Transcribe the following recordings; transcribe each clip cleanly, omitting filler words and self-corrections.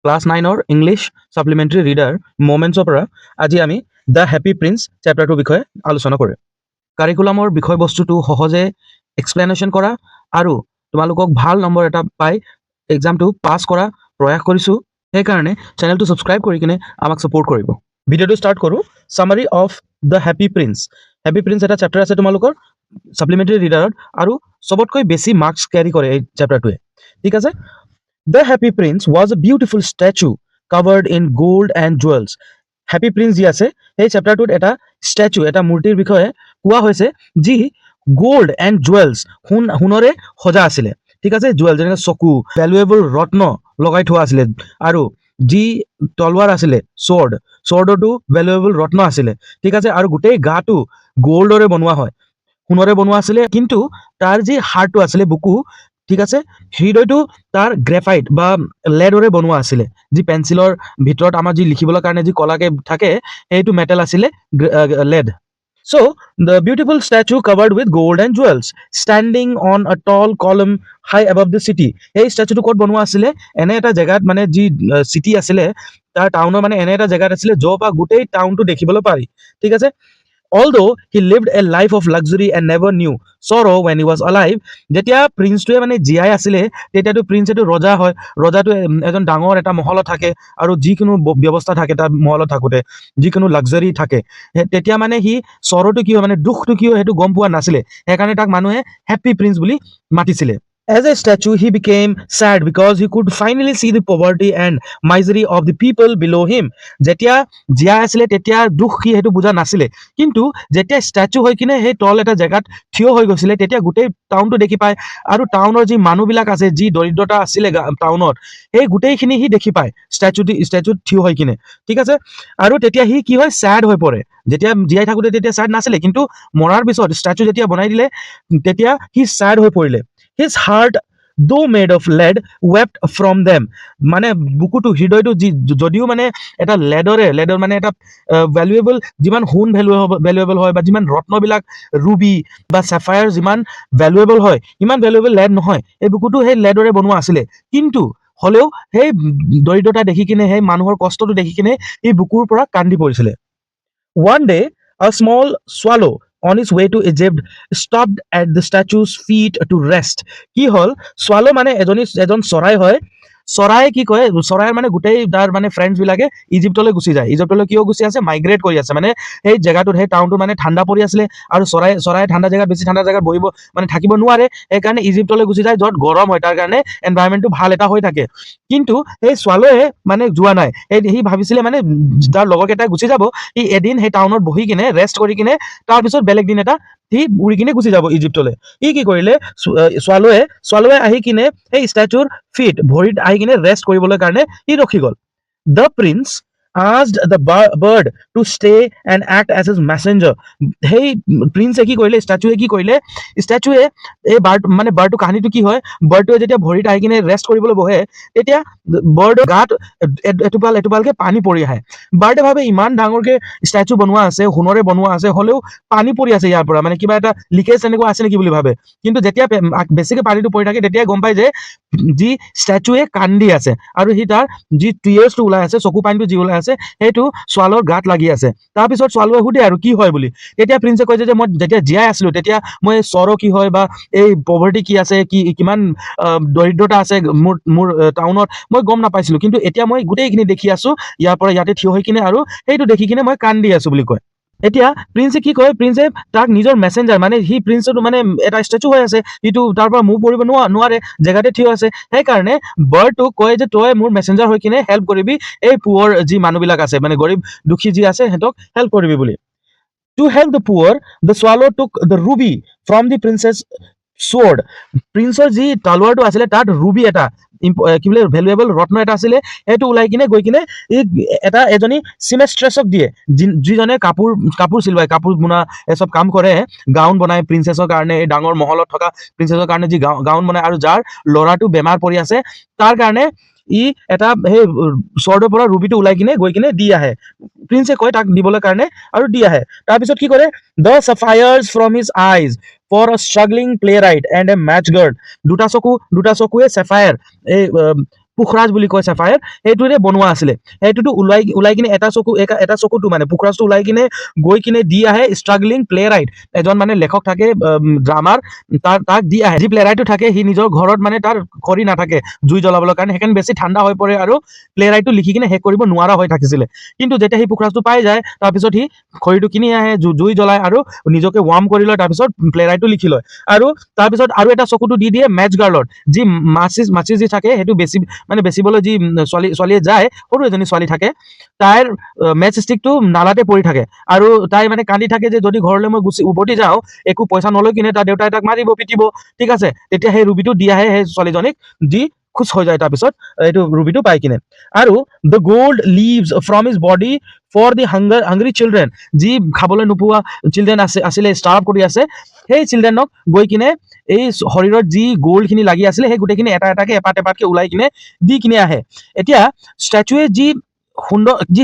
Class 9-ৰ English supplementary reader মোমেণ্টছৰ পৰা আজি আমি দ্য হেপী প্ৰিন্স চেপ্টাৰটোৰ বিষয়ে আলোচনা কৰিম। কাৰিকুলামৰ বিষয়বস্তুটো সহজে এক্সপ্লেনেশ্যন কৰা আৰু তোমালোকক ভাল নম্বৰ এটা পাই এক্সামটো পাছ কৰা প্ৰয়াস কৰিছোঁ। সেইকাৰণে চেনেলটো ছাবস্ক্ৰাইব কৰি কিনে আমাক ছাপোৰ্ট কৰিব। ভিডিঅ'টো ষ্টাৰ্ট কৰোঁ। Summary of the happy prince. Happy prince এটা চেপ্টাৰ আছে তোমালোকৰ ছাপ্লিমেণ্টাৰী ৰিডাৰত আৰু চবতকৈ বেছি মাৰ্কছ কেৰি কৰে এই চেপ্টাৰটোৱে। ঠিক আছে। The Happy Prince was a beautiful statue covered in gold and jewels. Happy Prince যি আছে সেই চেপ্টাৰটোত এটা ষ্টেচু এটা মূৰ্তিৰ বিষয়ে কোৱা হৈছে যি গোল্ড এণ্ড জুৱেলছ সোণৰে সজা আছিলে। ঠিক আছে। জুৱেল যেনেকৈ চকু ভেলুৱেবল ৰত্ন লগাই থোৱা আছিলে আৰু যি তলৱাৰ আছিলে ছৰ্ডতো ভেলুৱেবল ৰত্ন আছিলে। ঠিক আছে। আৰু গোটেই গাটো গোল্ডৰে বনোৱা হয়, সোণৰে বনোৱা আছিলে। কিন্তু তাৰ যি হাৰ্টটো আছিলে বুকু, ঠিক আছে, হৃদয়টো তাৰ গ্ৰেফাইট বা লেডৰে বনোৱা আছিলে। যি পেঞ্চিলৰ ভিতৰত আমাৰ যি লিখিবলৈ কাৰণে যি কলাকে থাকে সেইটো মেটেল আছিলে lead. So, the beautiful statue covered with gold and jewels, standing on a tall column high above the city. এই ষ্টেচুটো ক'ত বনোৱা আছিলে? এনে এটা জেগাত মানে যি চিটি আছিলে তাৰ টাউনৰ মানে এনে এটা জেগাত আছিলে য'ৰ পৰা গোটেই টাউনটো দেখিবলৈ পাৰি। ঠিক আছে। Although he lived a life of luxury and never knew sorrow when he was alive, যেতিয়া প্ৰিন্সটোৱে মানে জীয়াই আছিলে তেতিয়াতো প্ৰিন্স এইটো ৰজা হয়। ৰজাটো এজন ডাঙৰ এটা মহলত থাকে আৰু যিকোনো ব্যৱস্থা থাকে তাৰ মহলত থাকোঁতে, যিকোনো লাক্সাৰী থাকে, তেতিয়া মানে সি চৰটো কি হয় মানে দুখটো কি হয় সেইটো গম পোৱা নাছিলে। সেইকাৰণে তাক মানুহে হেপ্পী প্ৰিন্স বুলি মাতিছিলে। As a statue, he became sad because he could finally see the poverty and misery of the people below him. যেতিয়া জীয়াই আছিলে তেতিয়া দুখ কি সেইটো বুজা নাছিলে, কিন্তু যেতিয়া ষ্টেচু হৈ কিনে সেই তল এটা জেগাত থিয় হৈ গৈছিলে তেতিয়া গোটেই টাউনটো দেখি পায় আৰু টাউনৰ যি মানুহবিলাক আছে, যি দৰিদ্ৰতা আছিলে টাউনত, সেই গোটেইখিনি সি দেখি পায় ষ্টেচুত থিয় হৈ কিনে। ঠিক আছে। আৰু তেতিয়া সি কি হয় ছেড হৈ পৰে। যেতিয়া জীয়াই থাকোঁতে তেতিয়া ছেড নাছিলে, কিন্তু মৰাৰ পিছত ষ্টেচু যেতিয়া বনাই দিলে তেতিয়া সি ছেড হৈ পৰিলে। His heart, though made of lead, wept from them. মানে বুকুটো হৃদয়টো যদিও মানে এটা লেডৰ মানে এটা ভেলুৱেবল, যিমান সোণ ভেলুৱেবল হয় বা যিমান ৰত্নবিলাক ৰুবি বা চেফায়াৰ যিমান ভেলুৱেবল হয় ইমান ভেলুৱেবল লেড নহয়। এই বুকুটো সেই লেডৰে বনোৱা আছিলে, কিন্তু হ'লেও সেই দৰিদ্ৰতা দেখি কিনে, সেই মানুহৰ কষ্টটো দেখি কিনে এই বুকুৰ পৰা কান্দি পৰিছিলে। One day, a small swallow on its way to Egypt stopped at the statue's feet to rest. কি হ'ল? swallow মানে এজন চৰাই হয়। চৰাই কি কয়, চৰাইৰ মানে গোটেই তাৰ মানে ফ্ৰেণ্ডছবিলাকে ইজিপ্তলৈ গুচি যায়। ইজিপ্তলৈ কিয় গুচি আছে? মাইগ্ৰেট কৰি আছে। মানে সেই জেগাটোত, সেই টাউনটো মানে ঠাণ্ডা পৰি আছিলে আৰু চৰাই ঠাণ্ডা জেগাত, বেছি ঠাণ্ডা জেগাত বহিব মানে থাকিব নোৱাৰে। সেইকাৰণে ইজিপ্তলৈ গুচি যায় য'ত গৰম হয়, তাৰ কাৰণে এনভাইৰনমেণ্টটো ভাল এটা হৈ থাকে। কিন্তু সেই ছোৱালীয়ে মানে যোৱা নাই। সি ভাবিছিলে মানে তাৰ লগৰকেইটাই গুচি যাব, সি এদিন সেই টাউনত বহি কিনে ৰেষ্ট কৰি কিনে তাৰপিছত বেলেগ দিন এটা সি উৰি কিনে গুচি যাব ইজিপ্তলৈ। ই কি কৰিলে? ছোৱালীয়ে আহি কিনে সেই ষ্টেচুৰ ভৰিত আহি কিনে ৰেষ্ট কৰিবলৈ কাৰণে সি ৰখি গ'ল। The prince asked the bird to stay and act as his messenger. সেই প্ৰিন্সে কি কৰিলে? ষ্টেচুৱে কি কৰিলে? ষ্টেচুৱে এই বাৰ্ডটো কাহিনীটো কি হয়, বাৰ্ডটোৱে যেতিয়া ভৰিত আহি কিনে ৰেষ্ট কৰিবলৈ বহে তেতিয়া বাৰ্ডৰ গাত এটোপালকে পানী পৰি আহে। বাৰ্ডে ভাবে ইমান ডাঙৰকে ষ্টেচু বনোৱা আছে, সোণৰে বনোৱা আছে, হ'লেও পানী পৰি আছে ইয়াৰ পৰা, মানে কিবা এটা লিকেজ এনেকুৱা আছে নেকি বুলি ভাবে। কিন্তু যেতিয়া বেছিকে পানীটো পৰি থাকে তেতিয়াই গম পায় যে যি ষ্টেচুৱে কান্দি আছে আৰু সি তাৰ যি টিয়াৰ্ছটো ওলাই আছে, চকু পানীটো যি ওলাই আছে সেইটো ছোৱালৰ গাত লাগি আছে। তাৰপিছত ছোৱালীয়ে সুধে আৰু কি হয় বুলি। তেতিয়া প্ৰিন্সে কয় যে মই যেতিয়া জীয়াই আছিলো তেতিয়া মই চৰ কি হয় বা এই পভাৰ্টি কি আছে, কিমান দৰিদ্ৰতা আছে মোৰ টাউনত মই গম নাপাইছিলো, কিন্তু এতিয়া মই গোটেইখিনি দেখি আছো ইয়াৰ পৰা ইয়াতে থিয় হৈ কিনে, আৰু সেইটো দেখি কিনে মই কান্দি আছো বুলি কয়। এতিয়া প্ৰিন্সে কি কয়? প্ৰিন্সে তাক নিজৰ মেছেঞ্জাৰ, মানে সি প্ৰিন্সটো মানে এটা ষ্টেচু হৈ আছে, সিটো তাৰ পৰা মুভ কৰিব নোৱাৰে, জেগাতে থিয় আছে। সেইকাৰণে বাৰ্ডটোক কয় যে তই মোৰ মেছেঞ্জাৰ হৈ কিনে হেল্প কৰিবি এই পুৱাৰ যি মানুহবিলাক আছে, মানে গৰীব দুখী যি আছে সিহঁতক হেল্প কৰিবি বুলি। To help the poor, the swallow took the ruby from the princess sword. প্ৰিন্সৰ যি তলৱাৰটো আছিলে তাত ৰুবি এটা কি বোলে ভেলুৱেবল ৰত্ন এটা আছিলে, সেইটো ওলাই কিনে গৈ কিনে এজনী চিমেষ্ট্ৰেছক দিয়ে, যিজনে কাপোৰ চিলোৱাই, কাপোৰ বোনা এসব কাম কৰে, গাউন বনায় প্ৰিন্সেছৰ কাৰণে, এই ডাঙৰ মহলত থকা প্ৰিন্সেছৰ কাৰণে যি গাউন বনায়, আৰু যাৰ ল'ৰাটো বেমাৰ পৰি আছে তাৰ কাৰণে ই এটা সেই স্বৰ্ডৰ পৰা ৰুবিটো ওলাই কিনে গৈ কিনে দি আহে। প্ৰিন্সে কয় তাক দিবলৈ কাৰণে আৰু দি আহে। তাৰপিছত কি কৰে? The sapphires from his eyes for a struggling playwright and a match girl. দুটা চকুৱে চেফায়াৰ, এই পুখৰাজ বুলি কয় চাফায়াৰ, সেইটোৰে বনোৱা আছিলে। সেইটোতো ওলাই কিনে এটা চকুটো মানে পুখৰাজটো ওলাই কিনে গৈ কিনে দি আহে ষ্ট্ৰাগলিং প্লে ৰাইট, এজন মানে লেখক থাকে ড্ৰামাৰ, তাক দি আহে। যি প্লে ৰাইটটো থাকে সি নিজৰ ঘৰত মানে তাৰ খৰি নাথাকে জুই জ্বলাবৰ কাৰণে, সেইকাৰণে বেছি ঠাণ্ডা হৈ পৰে আৰু প্লে ৰাইটটো লিখি কিনে শেষ কৰিব নোৱাৰা হৈ থাকিছিলে। কিন্তু যেতিয়া সি পুখৰাজটো পাই যায় তাৰপিছত সি খৰিটো কিনি আহে, জুই জ্বলায় আৰু নিজকে ৱাৰ্ম কৰি লয়, তাৰপিছত প্লে ৰাইটটো লিখি লয়। আৰু তাৰপিছত আৰু এটা চকুটো দি দিয়ে মেচ গাৰ্লত, যি মাছি যি থাকে সেইটো বেচিবলৈ যি ছোৱালীয়ে যায়, সৰু এজনী ছোৱালী থাকে, তাইৰ মেচ ষ্টিকটো নালাতে পৰি থাকে আৰু তাই মানে কান্দি থাকে যে যদি ঘৰলৈ মই উভতি যাওঁ একো পইচা নলৈ কিনে তাৰ দেউতাই তাক মাৰিব পিটিব, ঠিক আছে। তেতিয়া সেই ৰুবিটো দি আহে সেই ছোৱালীজনীক, যি খুচ হৈ যায় তাৰপিছত এইটো ৰুবিটো পাই কিনে। আৰু the gold leaves from his body for the hungry children, যি খাবলৈ নোপোৱা চিলড্ৰেন আছিলে ষ্টাৰ্ভ কৰি আছে, সেই চিলড্ৰেনক গৈ কিনে এই শৰীৰত যি গ'ল্ডখিনি লাগি আছিলে সেই গোটেইখিনি এটা এটাকে এপাতকে ওলাই কিনে দি কিনে আহে। এতিয়া ষ্টেচুৱে যি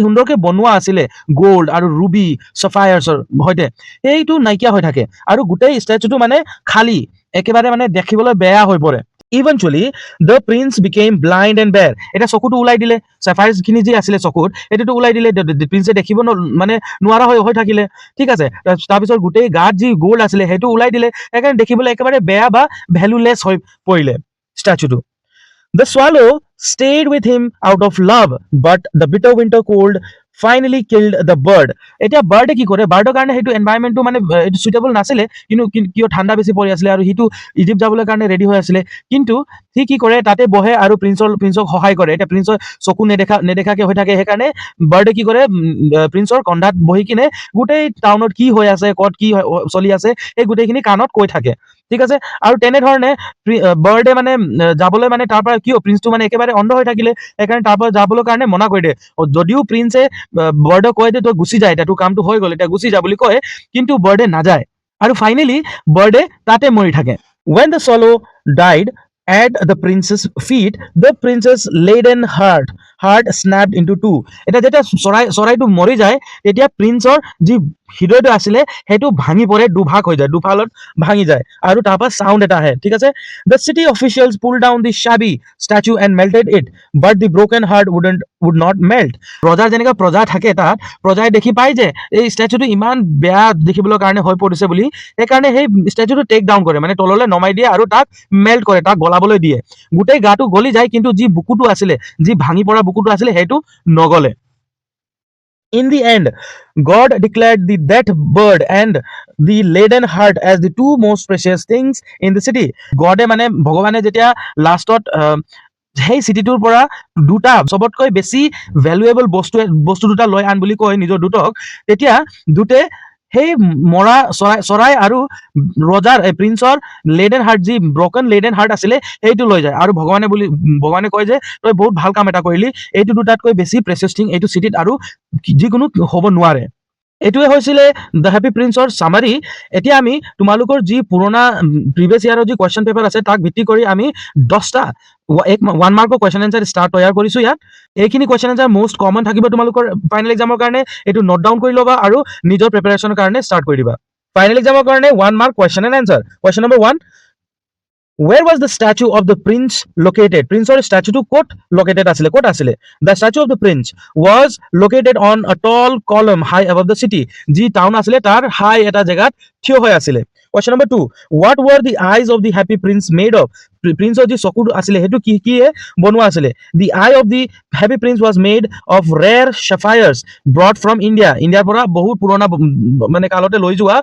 সুন্দৰকে বনোৱা আছিলে গ'ল্ড আৰু ৰুবি চাফায়াৰ্ছৰ সৈতে, সেইটো নাইকিয়া হৈ থাকে আৰু গোটেই ষ্টেচুটো মানে খালী, একেবাৰে মানে দেখিবলৈ বেয়া হৈ পৰে। Eventually the prince became blind and bare, এতিয়া চকুটো ওলাই দিলে, চাফায়াৰ্ছখিনি যি আছিলে চকুত সেইটোতো ওলাই দিলে, প্ৰিন্সে দেখিব মানে নোৱাৰা হৈ থাকিলে, ঠিক আছে। তাৰপিছত গোটেই গাত যি গ'ল্ড আছিলে সেইটো ওলাই দিলে, সেইকাৰণে দেখিবলৈ একেবাৰে বেয়া বা ভেলুলেছ হৈ পৰিলে ষ্টেচুটো। The swallow stayed with him out of love, but the bitter winter cold finally killed the bird. এতিয়া বাৰ্ডে কি কৰে, বাৰ্ডৰ কাৰণে সেইটো এনভাইৰনমেণ্টটো মানে এইটো সুইটেবল নাছিলে, কিন্তু কিয় ঠাণ্ডা বেছি পৰি আছিলে আৰু সিটো ইজিপ্ত যাবলৈ কাৰণে ৰেডি হৈ আছিলে, কিন্তু সি কি কৰে তাতে বহে আৰু প্ৰিন্সক সহায় কৰে। এতিয়া প্ৰিন্সৰ চকু নেদেখাকে হৈ থাকে, সেইকাৰণে বাৰ্ডে কি কৰে প্ৰিন্সৰ কন্ধাত বহি কিনে গোটেই টাউনত কি হৈ আছে, ক'ত কি চলি আছে সেই গোটেইখিনি কাণত কৈ থাকে, ঠিক আছে। আৰু তেনেধৰণে বাৰ্ডে মানে যাবলৈ মানে তাৰ পৰা কিয় প্ৰিন্সটো মানে একেবাৰে অন্ধ হৈ থাকিলে, সেইকাৰণে তাৰ পৰা যাবলৈ কাৰণে মনা কৰি দিয়ে। যদিও প্ৰিন্সে বাৰ্ডক কয় যে তই গুচি যায়, এতিয়া তোৰ কামটো হৈ গ'ল, এতিয়া গুচি যা বুলি কয়, কিন্তু বাৰ্ডে নাযায় আৰু ফাইনেলি বাৰ্ডে তাতে মৰি থাকে। When the swallow died at the prince's feet, the princess laden heart snapped into two. এতিয়া যেতিয়া চৰাইটো মৰি যায় তেতিয়া প্ৰিন্সৰ যি হৃদয়টো আছিলে সেইটো ভাঙি পৰে, দুভাগ হৈ যায়, দুফালত ভাঙি যায় আৰু তাৰ পৰা চাউণ্ড এটা আহে, ঠিক আছে। The city officials pulled down the shabby statue and melted it, but the broken heart would not melt. ৰজাৰ যেনেকৈ প্ৰজা থাকে, তাত প্ৰজাই দেখি পায় যে এই ষ্টেচুটো ইমান বেয়া দেখিবলৈ কাৰণে হৈ পৰিছে বুলি, সেইকাৰণে সেই ষ্টেচুটো টেক ডাউন কৰে, মানে তললৈ নমাই দিয়ে আৰু তাক মেল্ট কৰে, তাক গলাবলৈ দিয়ে। গোটেই গাটো গলি যায়, কিন্তু যি বুকুটো আছিলে, যি ভাঙি পৰা বুকুটো আছিলে সেইটো নগলে। In the end, God declared the dead bird and the laden heart as the two most precious things in the city. গডে মানে ভগৱানে যেতিয়া লাষ্টত সেই চিটিটোৰ পৰা দুটা চবতকৈ বেছি ভেলুৱেবল বস্তু দুটা লৈ আন বুলি কয় নিজৰ দুটক, তেতিয়া দুটে সেই মৰা চৰাই আৰু ৰজাৰ প্ৰিন্সৰ লেডেন হাৰ্ট, যি ব্ৰকেন লেডেন হাৰ্ট আছিলে সেইটো লৈ যায়। আৰু ভগৱানে কয় যে তই বহুত ভাল কাম এটা কৰিলি, এইটো দুটাতকৈ বেছি প্ৰেচিয়াছ থিং এইটো চিটিত আৰু যিকোনো হ'ব নোৱাৰে। এইটোৱে হৈছিলে দ্য হেপী প্ৰিন্সৰ চামাৰী। এতিয়া আমি তোমালোকৰ যি পুৰণা প্ৰিভিয়াছ ইয়াৰৰ যি কুৱেশ্যন পেপাৰ আছে তাক ভিত্তি কৰি আমি 10টা 1 মাৰ্কৰ কুৱেশ্যন এনচাৰ তৈয়াৰ কৰিছোঁ ইয়াত। এইখিনি কুৱেশ্যন এনচাৰ মোষ্ট কমন থাকিব তোমালোকৰ ফাইনেল এক্সামৰ কাৰণে, এইটো নোট ডাউন কৰি ল'বা আৰু নিজৰ প্ৰিপাৰেশ্যনৰ কাৰণে ষ্টাৰ্ট কৰি দিবা। ফাইনেল এক্সামৰ কাৰণে 1 mark question and answer. Question number 1, where was the statue of the prince located? Princeৰ ষ্টেচুটো ক'ত located আছিলে, ক'ত আছিলে? The statue of the prince was located on a tall column high above the city. যি town আছিলে তাৰ হাই এটা জেগাত থিয় হৈ আছিলে। Question number 2, what were the eyes of the happy prince made of? প্ৰিন্সৰ যি চকু আছিলে সেইটো কিয়ে বনোৱা আছিলে? The eye of the happy prince was made of rare sapphires brought from India. ইণ্ডিয়াৰ পৰা বহুত পুৰণা মানে কালতে লৈ যোৱা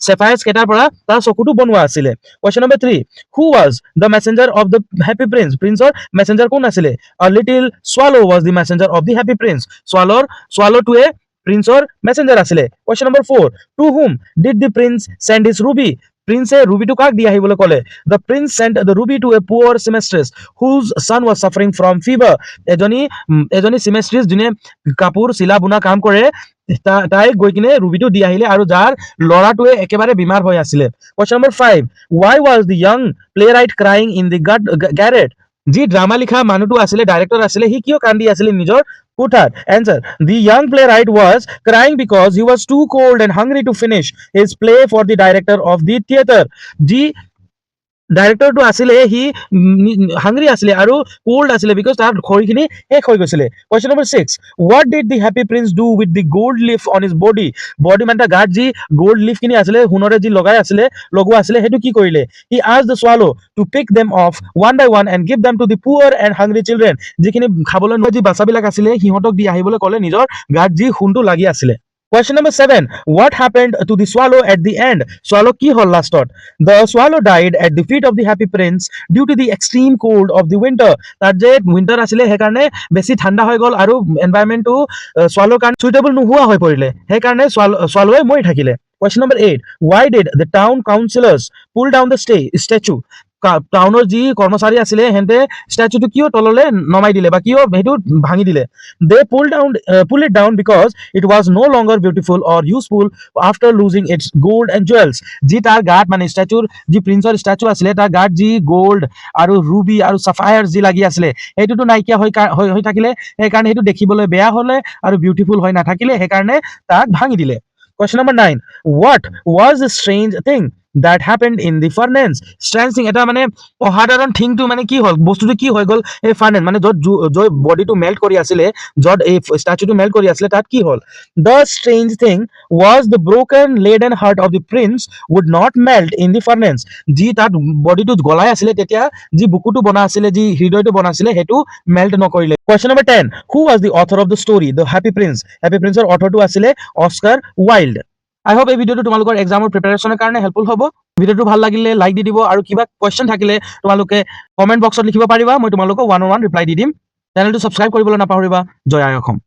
sapphires কেইটাৰ পৰা তাৰ চকুটো বনোৱা আছিলে। Question number 3, who was the messenger of the happy prince? প্ৰিন্সৰ মেছেঞ্জাৰ কোন আছিলে? A little swallow was the messenger of the happy prince. swallowটোৱে প্ৰিন্সৰ মেছেঞ্জাৰ আছিলে। Question number 4, to whom did the prince send his ruby? প্ৰিন্সে ৰুবিটো কাক দি আহিবলৈ ক'লে? The prince sent the ruby to a poor seamstress whose son was suffering from fever. এজনী seamstress যোনে কাপোৰ চিলা বুনা কাম কৰে, তাই গৈ কিনে ৰুবিটো দি আহিলে আৰু যাৰ ল'ৰাটোৱে একেবাৰে বিমাৰ হৈ আছিলে। Question number 5, why was the young playwright crying in the garret? যি ড্ৰামা লিখা মানুহটো আছিলে, ডাইৰেক্টৰ আছিলে, সি কিয় কান্দি আছিলে নিজৰ কোঠাত? Answer, the young playwright was crying because he was too cold and hungry to finish his play for the director of the theater. যি ডাইৰেক্টৰটো আছিলে সি হাংৰি আছিলে আৰু কোল্ড আছিলে বিকজ তাৰ খৰিখিনি শেষ হৈ গৈছিলে question number 6 what did the happy prince do with the gold leaf on his body মানে তাৰ গাত যি গোল্ড লিফখিনি আছিলে সোণৰে যি লগোৱা আছিলে সেইটো কি কৰিলে he asked the swallow to pick them off one by one and give them to the poor and hungry children যিখিনি খাবলৈ নোপোৱা যি বাচ্চাবিলাক আছিলে সিহঁতক দি আহিবলৈ ক'লে নিজৰ গাত যি সোণটো লাগি আছিলে Question number 7. What happened to the swallow at the end? Swallow ki hol last thought. The swallow died at the feet of the happy prince due to the extreme cold of the winter. Tar je winter asile he karone beshi thanda hoy gol aru environment to swallow kan suitable nuhua hoy porile. He karone swallow e moi thakile. Question number 8. Why did the town councillors pull down the statue? টাউনৰ যি কৰ্মচাৰী আছিলে হেঁতে ষ্টেচুটো কিয় তললৈ নমাই দিলে বা কিয় সেইটো ভাঙি দিলে they pull it down because it was no' longer beautiful or useful after losing its gold and jewels যি তাৰ গাত মানে ষ্টেচুৰ যি প্ৰিন্সৰ ষ্টেচু আছিলে তাৰ গাত যি গ'ল্ড আৰু ৰুবি আৰু চাফায়াৰ যি লাগি আছিলে সেইটোতো নাইকিয়া হৈ থাকিলে সেইকাৰণে সেইটো দেখিবলৈ বেয়া হ'লে আৰু বিউটিফুল হৈ নাথাকিলে সেইকাৰণে তাক ভাঙি দিলে Question number 9. What was the strange thing that happened in the furnace? Strange thing এটা মানে অসাধাৰণ থিংটো মানে কি হ'ল বস্তুটো কি হৈ গ'ল এই ফাৰ্নেচ মানে য'ত বডিটো মেল্ট কৰি আছিলে য'ত এই ষ্টেচুটো মেল্ট কৰি আছিলে তাত কি হ'ল The strange thing was the broken laden heart of the prince would not melt in the furnace. যি তাত বডিটো গলাই আছিলে তেতিয়া যি বুকুটো বনা আছিলে যি হৃদয়টো বনা আছিলে সেইটো মেল্ট নকৰিলে Question number 10. Who was the author of the story? The Happy Prince. Happy Prince ৰ অথৰটো আছিলে অস্কাৰ ওয়াইল্ড আই হোপ এই ভিডিঅ'টো তোমালোকৰ এক্সামৰ প্ৰিপাৰেশ্যনৰ কাৰণে হেল্পফুল হ'ব ভিডিঅ'টো ভাল লাগিলে লাইক দি দিব আৰু কিবা কুৱেশ্যন থাকিলে তোমালোকে কমেণ্ট বক্সত লিখিব পাৰিবা মই তোমালোকক 1-on-1 ৰিপ্লাই দি দিম চেনেলটো ছাবস্ক্ৰাইব কৰিবলৈ নাপাহৰিবা জয় আই অসম